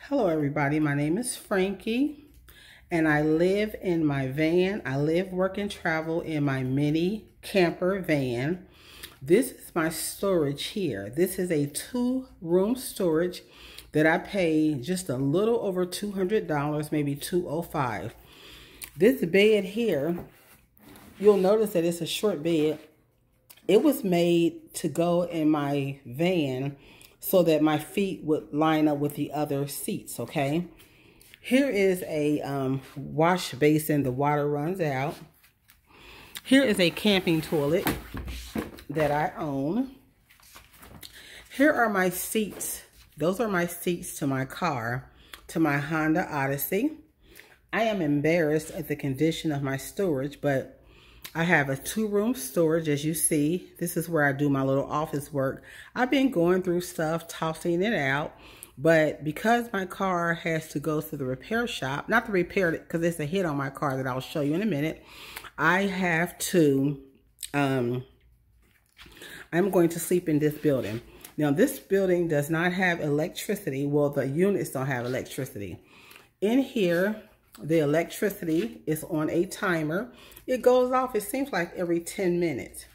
Hello everybody, my name is Frankie and I live in my van. I live, work, and travel in my mini camper van. This is my storage here. This is a 2-room storage that I paid just a little over $200, maybe $205. This bed here, you'll notice that it's a short bed. It was made to go in my van so that my feet would line up with the other seats, okay? Here is a wash basin. The water runs out. Here is a camping toilet that I own. Here are my seats. Those are my seats to my car, to my Honda Odyssey. I am embarrassed at the condition of my storage, but I have a 2-room storage, as you see. This is where I do my little office work. I've been going through stuff, tossing it out, but because my car has to go to the repair shop, not to repair it because it's a hit on my car that I'll show you in a minute, I have to, I'm going to sleep in this building. Now, this building does not have electricity. Well, the units don't have electricity. In here, the electricity is on a timer. It goes off, it seems like every 10 minutes.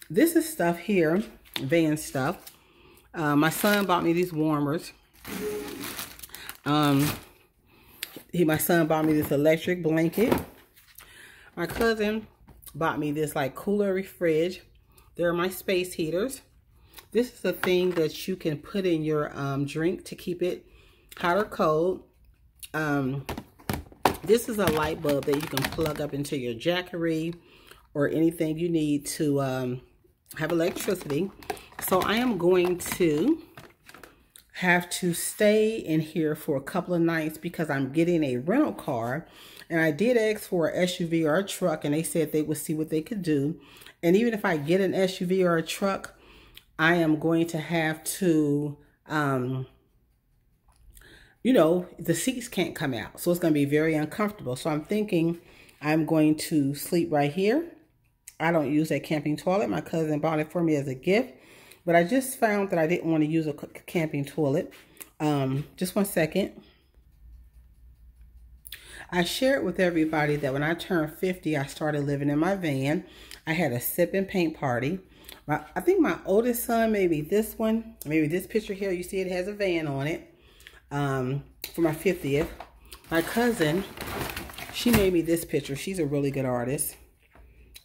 This is stuff here, van stuff. My son bought me these warmers. My son bought me this electric blanket. My cousin bought me this like cooler fridge. There are my space heaters. This is a thing that you can put in your drink to keep it hot or cold. This is a light bulb that you can plug up into your Jackery or anything you need to have electricity. So I am going to have to stay in here for a couple of nights because I'm getting a rental car. And I did ask for an SUV or a truck, and they said they would see what they could do. And even if I get an SUV or a truck, I am going to have to... you know, the seats can't come out. So it's going to be very uncomfortable. So I'm thinking I'm going to sleep right here. I don't use a camping toilet. My cousin bought it for me as a gift. But I just found that I didn't want to use a camping toilet. Just one second. I shared with everybody that when I turned 50, I started living in my van. I had a sip and paint party. I think my oldest son, maybe this one, maybe this picture here, you see it has a van on it. For my 50th. My cousin, she made me this picture. She's a really good artist.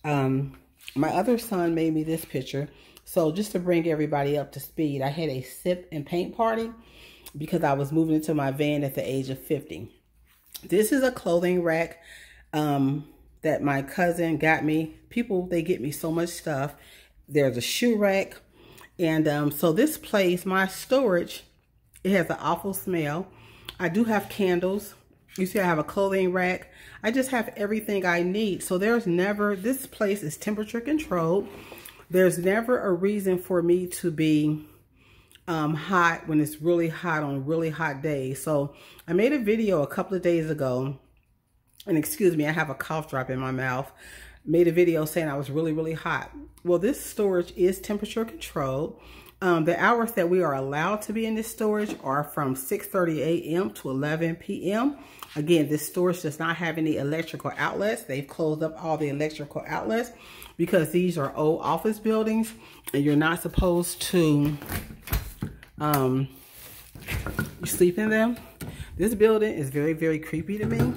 My other son made me this picture. So just to bring everybody up to speed, I had a sip and paint party because I was moving into my van at the age of 50. This is a clothing rack that my cousin got me. People, they get me so much stuff. There's a shoe rack. And so this place, my storage, it has an awful smell. I do have candles. You see I have a clothing rack. I just have everything I need. So there's never, this place is temperature controlled. There's never a reason for me to be hot when it's really hot on really hot days. So I made a video a couple of days ago. And excuse me, I have a cough drop in my mouth. Made a video saying I was really, really hot. Well, this storage is temperature controlled. The hours that we are allowed to be in this storage are from 6:30 a.m. to 11 p.m. Again, this storage does not have any electrical outlets. They've closed up all the electrical outlets because these are old office buildings and you're not supposed to sleep in them. This building is very, very creepy to me.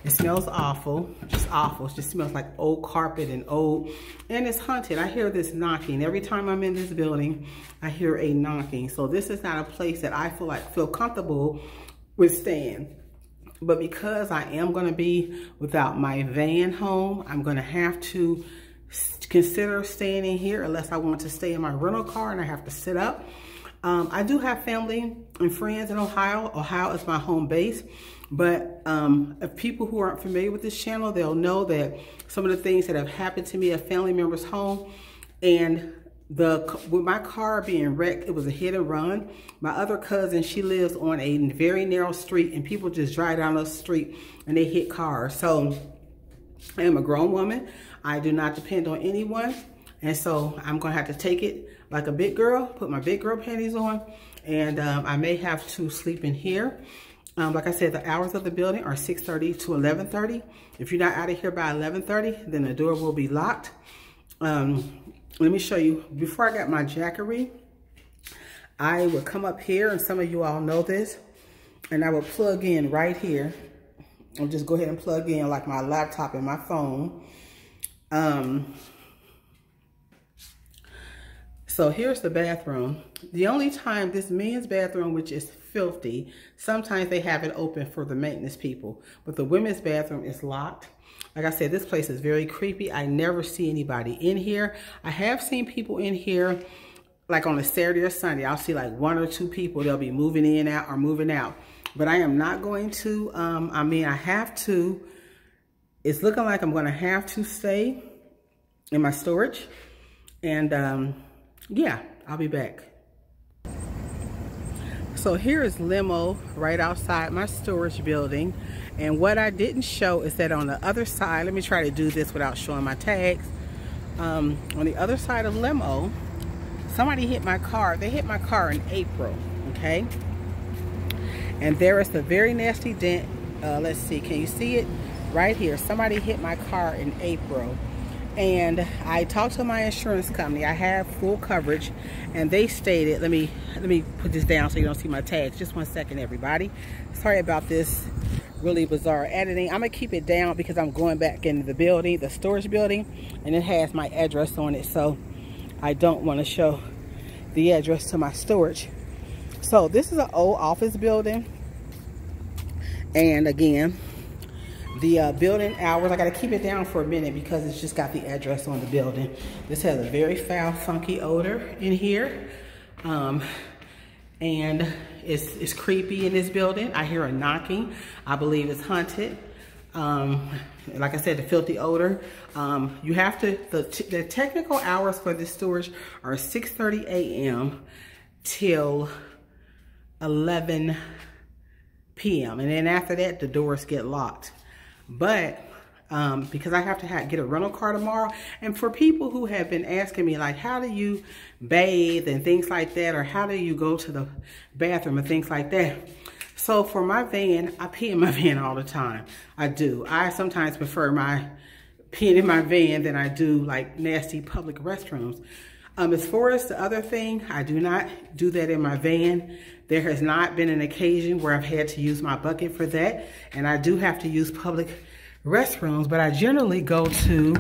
It smells awful, just awful. It just smells like old carpet and old, and it's haunted. I hear this knocking. Every time I'm in this building, I hear a knocking. So this is not a place that I feel comfortable with staying. But because I am going to be without my van home, I'm going to have to consider staying in here unless I want to stay in my rental car and I have to sit up. I do have family and friends in Ohio. Ohio is my home base. But if people who aren't familiar with this channel, they'll know that some of the things that have happened to me at family members' home, and with my car being wrecked, it was a hit and run. My other cousin, she lives on a very narrow street, and people just drive down the street and they hit cars. So I am a grown woman. I do not depend on anyone. And so I'm going to have to take it like a big girl, put my big girl panties on, and I may have to sleep in here. Like I said, the hours of the building are 6:30 to 11:30. If you're not out of here by 11:30, then the door will be locked. Let me show you. Before I got my Jackery, I would come up here, and some of you all know this, and I would plug in right here. I'll just go ahead and plug in like my laptop and my phone. So here's the bathroom. The only time this men's bathroom, which is filthy, sometimes they have it open for the maintenance people, but the women's bathroom is locked. Like I said, this place is very creepy. I never see anybody in here. I have seen people in here like on a Saturday or Sunday. I'll see like 1 or 2 people. They'll be moving in out or moving out. But I am not going to, I have to, it's looking like I'm going to have to stay in my storage. And yeah, I'll be back. So here is Limo right outside my storage building. And what I didn't show is that on the other side, let me try to do this without showing my tags. On the other side of Limo, somebody hit my car. They hit my car in April, okay? And there is a very nasty dent. Let's see, can you see it? Right here, somebody hit my car in April. And I talked to my insurance company. I have full coverage, and they stated, let me put this down so you don't see my tags. Just 1 second, everybody. Sorry about this really bizarre editing. I'm gonna keep it down because I'm going back into the building, the storage building, and it has my address on it, so I don't want to show the address to my storage. So this is an old office building, and again, the building hours, I got to keep it down for a minute because it's just got the address on the building. This has a very foul, funky odor in here. And it's creepy in this building. I hear a knocking. I believe it's haunted. Like I said, the filthy odor. You have to, the technical hours for this storage are 6:30 a.m. till 11 p.m. And then after that, the doors get locked. But because I have to get a rental car tomorrow, and for people who have been asking me like, how do you bathe and things like that, or how do you go to the bathroom and things like that. So for my van, I pee in my van all the time. I do. I sometimes prefer my peeing in my van than I do like nasty public restrooms. As far as the other thing, I do not do that in my van. There has not been an occasion where I've had to use my bucket for that. And I do have to use public restrooms, but I generally go to,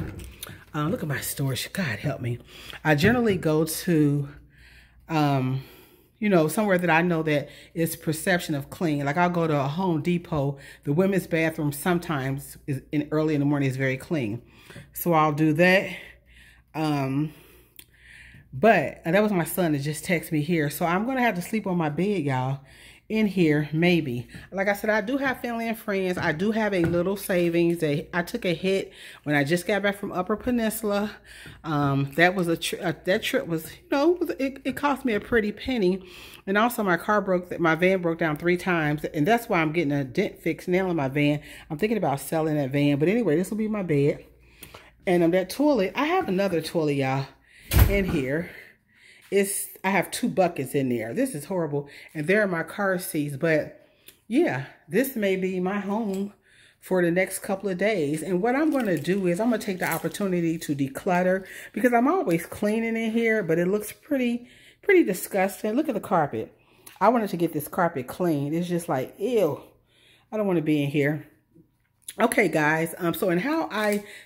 look at my storage, God help me. I generally go to, you know, somewhere that I know that is perception of clean. Like I'll go to a Home Depot. The women's bathroom sometimes is early in the morning is very clean. So I'll do that. But that was my son that just texted me here. So I'm going to have to sleep on my bed, y'all, in here, maybe. Like I said, I do have family and friends. I do have a little savings. I took a hit when I just got back from Upper Peninsula. That was that trip was, you know, it cost me a pretty penny. And also my van broke down 3 times. And that's why I'm getting a dent fixed now in my van. I'm thinking about selling that van. But anyway, this will be my bed. And that toilet, I have another toilet, y'all, in here. I have 2 buckets in there. This is horrible. And there are my car seats. But yeah, this may be my home for the next couple of days. And what I'm going to do is I'm going to take the opportunity to declutter, because I'm always cleaning in here, but it looks pretty disgusting. Look at the carpet. I wanted to get this carpet clean. It's just like, ew. I don't want to be in here. Okay, guys, so and how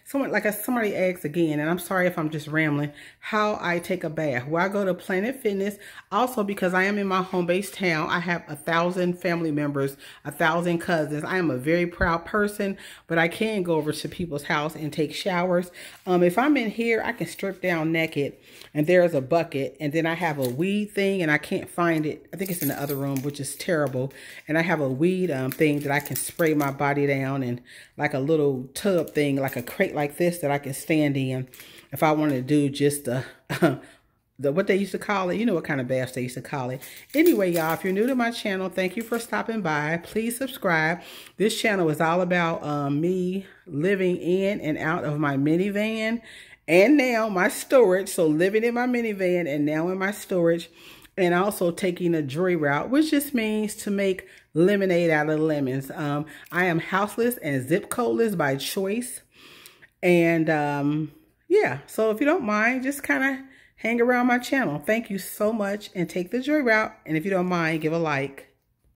somebody asked again, and I'm sorry if I'm just rambling, how I take a bath. Well, I go to Planet Fitness. Also, because I am in my home-based town, I have 1,000 family members, 1,000 cousins. I am a very proud person, but I can go over to people's house and take showers. If I'm in here, I can strip down naked, and there's a bucket, and then I have a weed thing, and I can't find it. I think it's in the other room, which is terrible. And I have a weed thing that I can spray my body down, and like a little tub thing, like a crate like this that I can stand in if I want to do just what they used to call it. You know what kind of baths they used to call it. Anyway, y'all, if you're new to my channel, thank you for stopping by. Please subscribe. This channel is all about me living in and out of my minivan. and now my storage. So living in my minivan and now in my storage, and also taking a joy route, which just means to make lemonade out of lemons. I am houseless and zip codeless by choice. And yeah, so if you don't mind, just kind of hang around my channel. Thank you so much, and take the joy route. And if you don't mind, give a like.